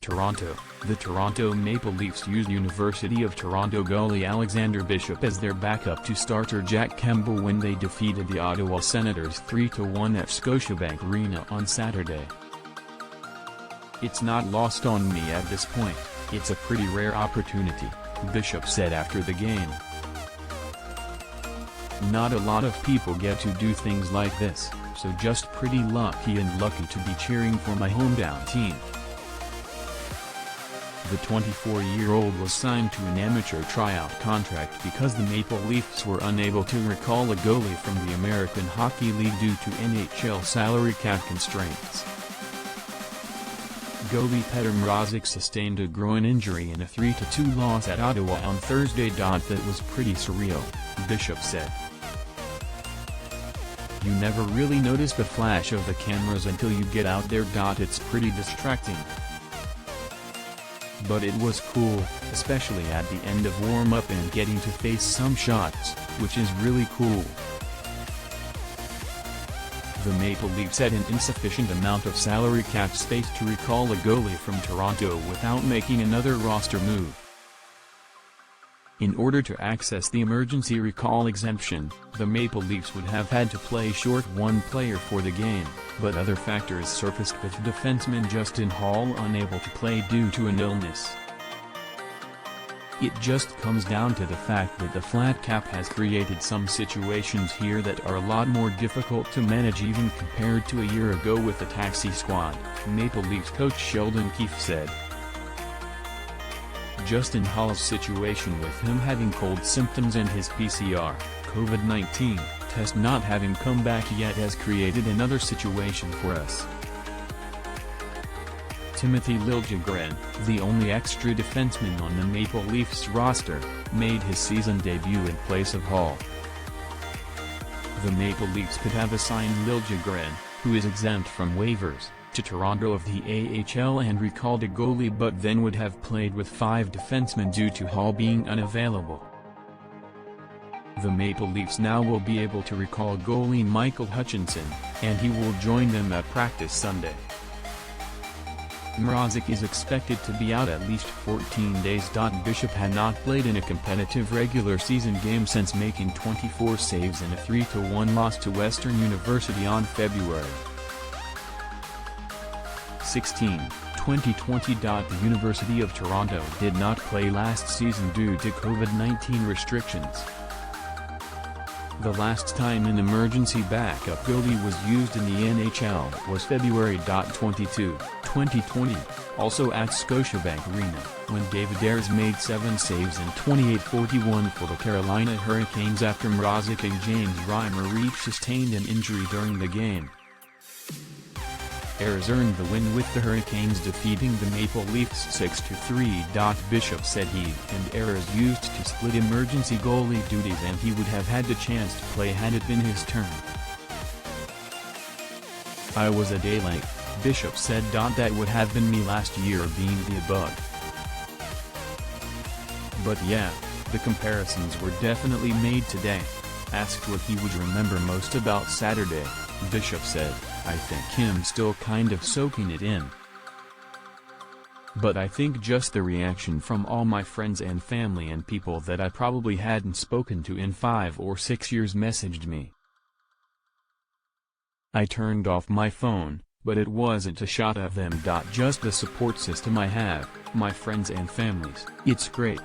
Toronto. The Toronto Maple Leafs used University of Toronto goalie Alexander Bishop as their backup to starter Jack Campbell when they defeated the Ottawa Senators 3-1 at Scotiabank Arena on Saturday. "It's not lost on me at this point, it's a pretty rare opportunity," Bishop said after the game. "Not a lot of people get to do things like this, so just pretty lucky to be cheering for my hometown team." The 24-year-old was signed to an amateur tryout contract because the Maple Leafs were unable to recall a goalie from the American Hockey League due to NHL salary cap constraints. Goalie Petr Mrazek sustained a groin injury in a 3-2 loss at Ottawa on Thursday. "That was pretty surreal," Bishop said. "You never really notice the flash of the cameras until you get out there. It's pretty distracting. But it was cool, especially at the end of warm-up and getting to face some shots, which is really cool." The Maple Leafs had an insufficient amount of salary cap space to recall a goalie from Toronto without making another roster move. In order to access the emergency recall exemption, the Maple Leafs would have had to play short one player for the game, but other factors surfaced with defenseman Justin Hall unable to play due to an illness. "It just comes down to the fact that the flat cap has created some situations here that are a lot more difficult to manage even compared to a year ago with the taxi squad," Maple Leafs coach Sheldon Keefe said. Justin Hall's situation, with him having cold symptoms and his PCR, COVID-19, test not having come back yet, has created another situation for us. Timothy Liljegren, the only extra defenseman on the Maple Leafs roster, made his season debut in place of Hall. The Maple Leafs could have assigned Liljegren, who is exempt from waivers, to Toronto of the AHL and recalled a goalie, but then would have played with 5 defensemen due to Hall being unavailable. The Maple Leafs now will be able to recall goalie Michael Hutchinson, and he will join them at practice Sunday. Mrazek is expected to be out at least 14 days. Bishop had not played in a competitive regular season game since making 24 saves in a 3-1 loss to Western University on February 16, 2020. The University of Toronto did not play last season due to COVID-19 restrictions. The last time an emergency backup goalie was used in the NHL was February 22, 2020, also at Scotiabank Arena, when David Ayres made 7 saves in 28-41 for the Carolina Hurricanes after Mrazek and James Reimer each sustained an injury during the game. Ayres earned the win with the Hurricanes defeating the Maple Leafs 6-3. Bishop said he and Ayres used to split emergency goalie duties and he would have had the chance to play had it been his turn. "I was a day late," Bishop said. "That would have been me last year being the bug. But yeah, the comparisons were definitely made today." Asked what he would remember most about Saturday, Bishop said, "I think him still kind of soaking it in. But I think just the reaction from all my friends and family and people that I probably hadn't spoken to in 5 or 6 years messaged me. I turned off my phone, but it wasn't a shot of them. Just the support system I have, my friends and families. It's great."